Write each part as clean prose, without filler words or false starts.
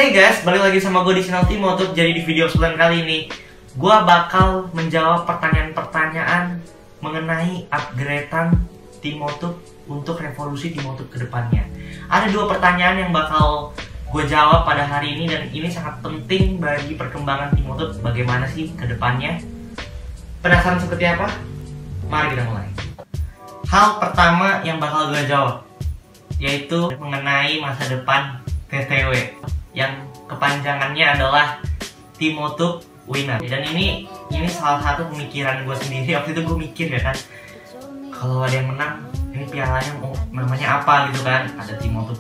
Oke guys, balik lagi sama gue di channel Timotup. Jadi di video sebelum kali ini gue bakal menjawab pertanyaan-pertanyaan mengenai upgradean Timotup untuk revolusi Timotup kedepannya. Ada dua pertanyaan yang bakal gue jawab pada hari ini, dan ini sangat penting bagi perkembangan Timotup. Bagaimana sih kedepannya? Penasaran seperti apa? Mari kita mulai. Hal pertama yang bakal gue jawab yaitu mengenai masa depan TTW yang kepanjangannya adalah Timotup Winner. Dan ini salah satu pemikiran gue sendiri. Waktu itu gue mikir ya kan, kalau ada yang menang ini pialanya namanya apa gitu kan, ada Timotup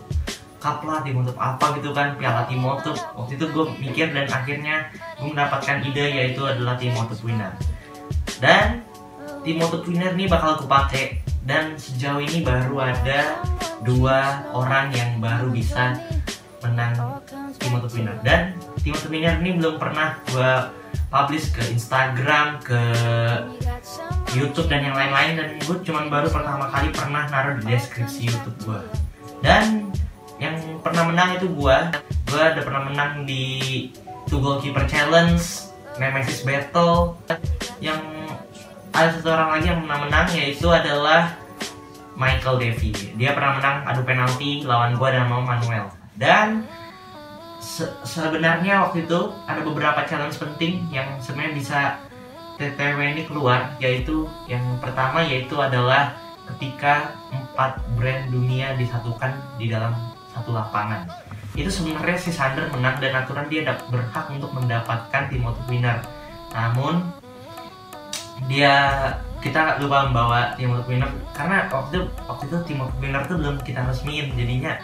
Cup lah, Timotup apa gitu kan, piala Timotup. Waktu itu gue mikir dan akhirnya gue mendapatkan ide yaitu adalah Timotup Winner. Dan Timotup Winner ini bakal gue pakai, dan sejauh ini baru ada 2 orang yang baru bisa menang Timotup Winner. Dan Timotup Winner ini belum pernah gue publish ke Instagram, ke YouTube dan yang lain-lain, dan gue cuman baru pertama kali pernah naruh di deskripsi YouTube gue. Dan yang pernah menang itu gue udah pernah menang di 2 Goalkeeper Challenge, Nemesis Battle. Yang ada 1 orang lagi yang pernah menang yaitu adalah Michael Devi. Dia pernah menang adu penalti lawan gue dan Manuel. Dan sebenarnya waktu itu ada beberapa challenge penting yang sebenarnya bisa TTW ini keluar, yaitu yang pertama yaitu adalah ketika 4 brand dunia disatukan di dalam satu lapangan. Itu sebenarnya si Sander menang dan aturan dia berhak untuk mendapatkan Timotup Winner. Namun kita lupa membawa Timotup Winner karena waktu itu Timotup Winner tuh belum kita resmiin, jadinya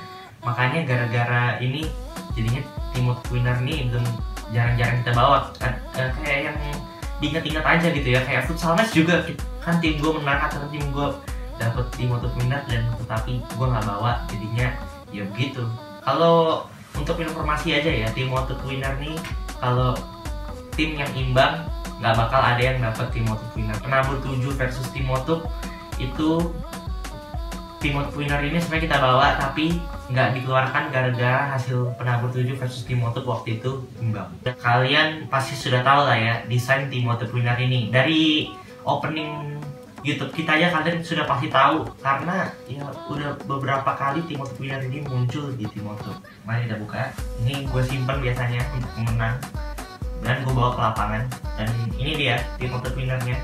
makanya gara-gara ini jadinya Timotup Winner ini belum jarang-jarang kita bawa. Kayak yang diingat-ingat aja gitu ya, kayak futsal match juga kan tim gue menang atau tim gue dapet Timotup Winner, dan tetapi gue nggak bawa, jadinya ya begitu. Kalau untuk informasi aja ya, Timotup Winner nih kalau tim yang imbang nggak bakal ada yang dapat Timotup Winner. Penabur 7 versus Timotup itu Timotup Winner ini sebenarnya kita bawa, tapi nggak dikeluarkan gara-gara hasil penabur 7 versus Timotup waktu itu imbang. Kalian pasti sudah tahu lah ya desain Timotup Winner ini. Dari opening YouTube kita aja kalian sudah pasti tahu, karena ya udah beberapa kali Timotup Winner ini muncul di Timotup. Mari kita buka. Ini gue simpan biasanya untuk menang, dan gue bawa ke lapangan. Dan ini dia Timotup Winner-nya.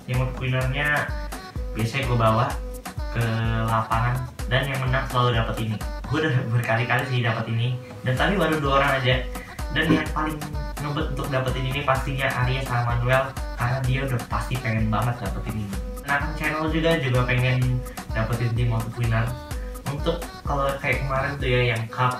Timotup Winner-nya biasanya gue bawa ke lapangan, dan yang menang selalu dapat ini. Gue udah berkali-kali sih dapat ini, dan tadi baru 2 orang aja. Dan yang paling ngebet untuk dapetin ini pastinya Arya sama Manuel, karena dia udah pasti pengen banget dapetin ini. Nah, channel juga pengen dapetin Timotup Winner. Untuk kalau kayak kemarin tuh ya yang Cup,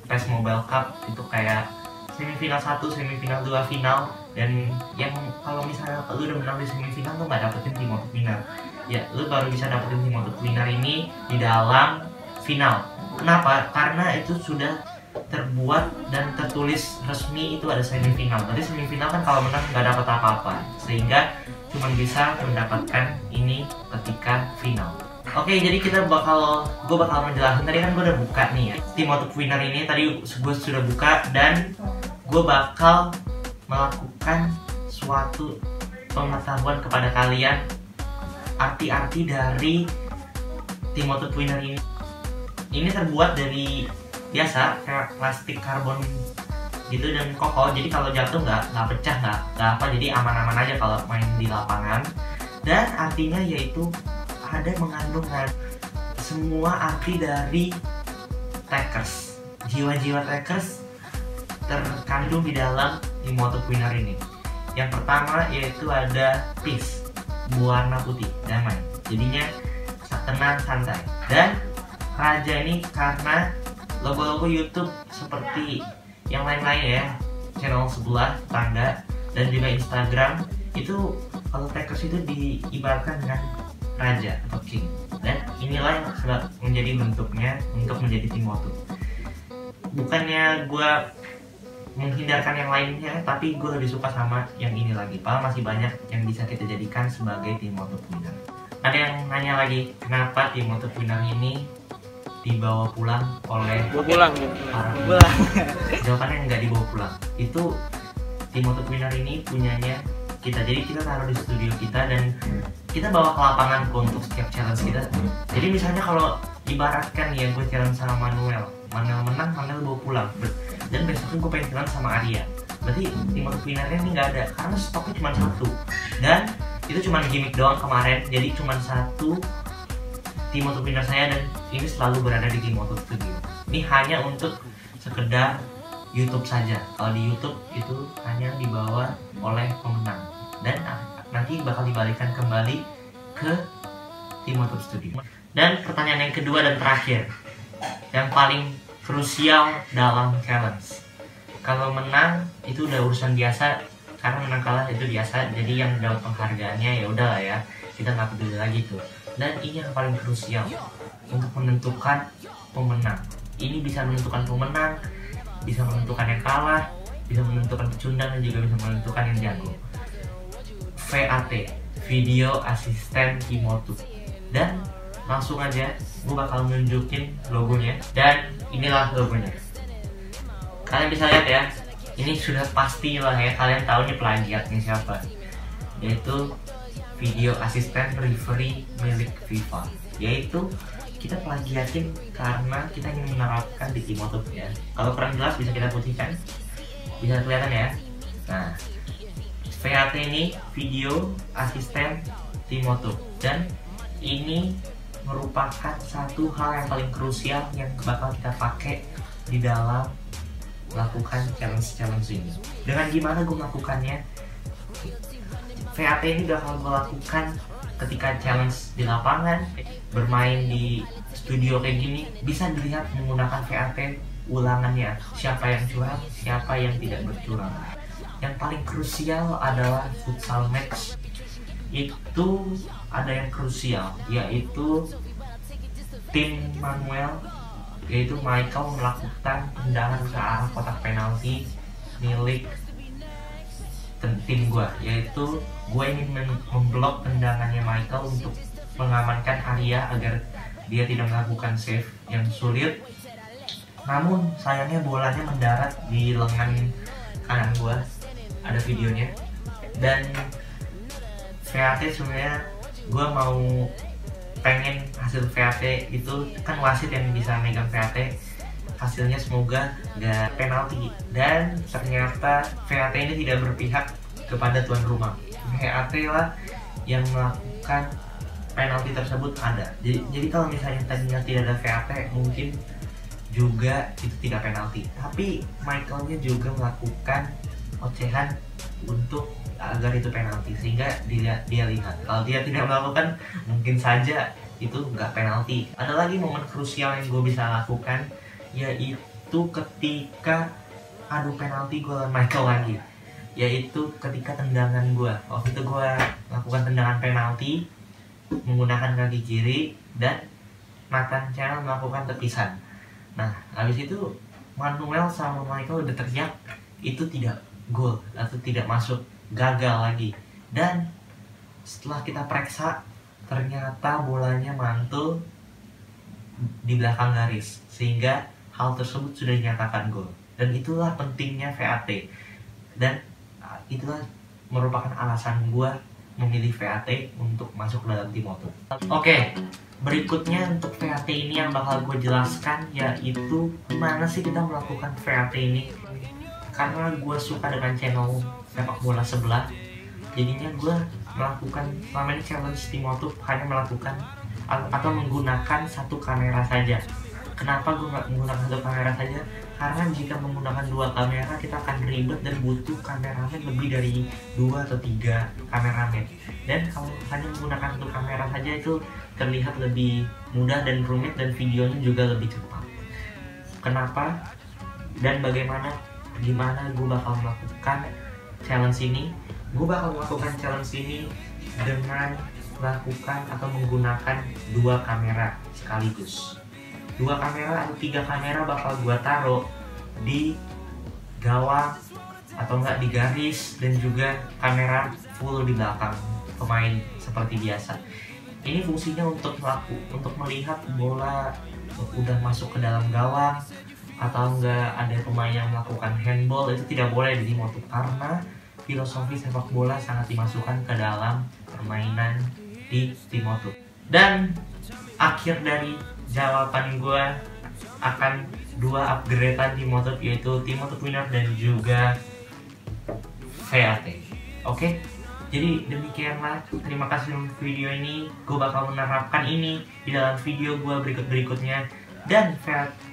PES Mobile Cup itu kayak semifinal 1, semifinal 2, final. Dan yang kalau misalnya lu udah menang di semifinal lu nggak dapetin Timotup Winner, ya lu baru bisa dapetin Timotup Winner ini di dalam final. Kenapa? Karena itu sudah terbuat dan tertulis resmi itu ada semifinal. Berarti semifinal kan kalau menang nggak dapat apa-apa, sehingga cuma bisa mendapatkan ini ketika final. Oke, jadi gue bakal menjelaskan. Tadi kan gue udah buka nih ya Timotup Winner ini, tadi gue sudah buka, dan gue bakal melakukan suatu pengetahuan kepada kalian arti-arti dari Timotup Winner ini. Ini terbuat dari biasa kayak plastik karbon gitu dan kokoh, jadi kalau jatuh nggak pecah, nggak apa, jadi aman-aman aja kalau main di lapangan. Dan artinya yaitu ada mengandung semua arti dari Trackers, jiwa-jiwa Trackers terkandung di dalam Timotup Winner ini. Yang pertama yaitu ada peace, berwarna putih, damai, jadinya tenang, santai. Dan raja ini karena logo-logo YouTube seperti yang lain-lain ya, channel sebelah tangga dan juga Instagram itu, kalau Trackers itu diibaratkan dengan raja atau king. Dan inilah yang sudah menjadi bentuknya untuk menjadi Timotup. Bukannya gue menghindarkan yang lainnya, tapi gue lebih suka sama yang ini lagi. Padahal masih banyak yang bisa kita jadikan sebagai Timotup Winner. Ada yang nanya lagi, kenapa Timotup Winner ini dibawa pulang oleh pulang gitu. para Pulang. jawabannya nggak dibawa pulang. Itu Team Moto Winner ini punyanya kita, jadi kita taruh di studio kita dan kita bawa ke lapangan untuk setiap challenge kita. Jadi misalnya kalau ibaratkan ya, gue challenge sama Manuel menang, Manuel bawa pulang, dan besoknya gue pengen challenge sama Arya, berarti Team Moto Winner-nya ini nggak ada karena stoknya cuma satu, dan itu cuma gimmick doang kemarin. Jadi cuma satu Team Moto Winner saya, dan ini selalu berada di Team Moto Studio. Ini hanya untuk sekedar YouTube saja. Kalau di YouTube itu hanya dibawa oleh pemenang, dan nanti bakal dibalikan kembali ke Team Moto Studio. Dan pertanyaan yang kedua dan terakhir, yang paling krusial dalam challenge. Kalau menang itu udah urusan biasa, karena menang kalah itu biasa. Jadi yang dapat penghargaannya ya udah lah ya, kita nggak peduli lagi tuh. Dan ini yang paling krusial untuk menentukan pemenang. Ini bisa menentukan pemenang, bisa menentukan yang kalah, bisa menentukan pecundang, dan juga bisa menentukan yang jago. VAT, Video Assistant Team Moto. Dan langsung aja gue bakal nunjukin logonya, dan inilah logonya. Kalian bisa lihat ya, ini sudah pasti lah ya, kalian tahu nih plagiatnya siapa, yaitu Video Assistant Referee milik FIFA. Yaitu kita plagiatin karena kita ingin menerapkan di Team Moto ya. Kalau kurang jelas bisa kita putihkan, bisa kelihatan ya. Nah, VAT ini Video Assistant Team Moto, dan ini merupakan satu hal yang paling krusial yang bakal kita pakai di dalam melakukan challenge ini. Dengan gimana gue melakukannya? VAT ini bakal gue lakukan ketika challenge di lapangan, bermain di studio kayak gini, bisa dilihat menggunakan VAT ulangannya, siapa yang curang, siapa yang tidak bercurang. Yang paling krusial adalah futsal match. Itu ada yang krusial, yaitu tim Manuel, yaitu Michael melakukan tendangan ke arah kotak penalti milik tim gue, yaitu gue ingin memblok tendangannya Michael untuk mengamankan Arya agar dia tidak melakukan save yang sulit. Namun sayangnya bolanya mendarat di lengan kanan gue, ada videonya. Dan VAT sebenarnya gue mau pengen hasil VAT itu kan wasit yang bisa megang VAT, hasilnya semoga gak penalti. Dan ternyata VAT ini tidak berpihak kepada tuan rumah, VAT lah yang melakukan penalti tersebut ada. Jadi kalau misalnya tadinya tidak ada VAT, mungkin juga itu tidak penalti, tapi Michaelnya juga melakukan ocehan untuk agar itu penalti, sehingga dia lihat kalau dia tidak melakukan, mungkin saja itu nggak penalti. Ada lagi momen krusial yang gue bisa lakukan, yaitu ketika adu penalti gue lawan Michael lagi, yaitu ketika tendangan gue. Waktu itu gue lakukan tendangan penalti menggunakan kaki kiri, dan Nathan Channel melakukan tepisan. Nah, habis itu Manuel sama Michael udah teriak itu tidak gol atau tidak masuk, gagal lagi. Dan setelah kita periksa, ternyata bolanya mantul di belakang garis, sehingga hal tersebut sudah dinyatakan gol. Dan itulah pentingnya VAT, dan itulah merupakan alasan gue memilih VAT untuk masuk ke dalam Team Moto. Oke, berikutnya untuk VAT ini yang bakal gue jelaskan, yaitu gimana sih kita melakukan VAT ini. Karena gue suka dengan channel sepak bola sebelah, jadinya gue melakukan selama ini challenge Team Moto hanya melakukan atau menggunakan satu kamera saja. Kenapa gue nggak menggunakan satu kamera saja? Karena jika menggunakan dua kamera, kita akan ribet dan butuh kameramen lebih dari 2 atau 3 kameramen. Dan kalau hanya menggunakan satu kamera saja, itu terlihat lebih mudah dan rumit, dan videonya juga lebih cepat. Kenapa dan gimana gue bakal melakukan challenge ini? Gue bakal melakukan challenge ini dengan melakukan atau menggunakan 2 kamera sekaligus. 2 kamera atau 3 kamera bakal gue taruh di gawang atau enggak di garis, dan juga kamera full di belakang pemain seperti biasa. Ini fungsinya untuk melihat bola udah masuk ke dalam gawang atau enggak ada pemain yang melakukan handball, itu tidak boleh di Tim Moto karena filosofi sepak bola sangat dimasukkan ke dalam permainan di Tim Moto. Dan akhir dari jawaban gue akan 2 upgradean Tim Moto, yaitu Tim Moto Winner dan juga VAT. Oke? Jadi demikianlah, terima kasih untuk video ini. Gue bakal menerapkan ini di dalam video gue berikutnya. Dan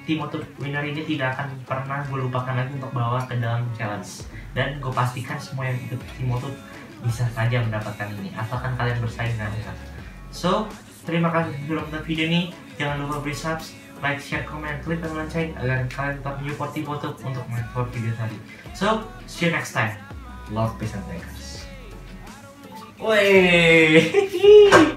Tim Moto Winner ini tidak akan pernah gue lupakan lagi untuk bawa ke dalam challenge. Dan gue pastikan semua yang ikut Tim Moto bisa saja mendapatkan ini, asalkan kalian bersaing dengan mereka. So, terima kasih sudah menonton video ini. Jangan lupa beri subs, like, share, komen, klik tombol lonceng agar kalian tetap menyupport Tim Moto untuk mensupport video tadi. So, see you next time. Love, peace, and thanks. Wey.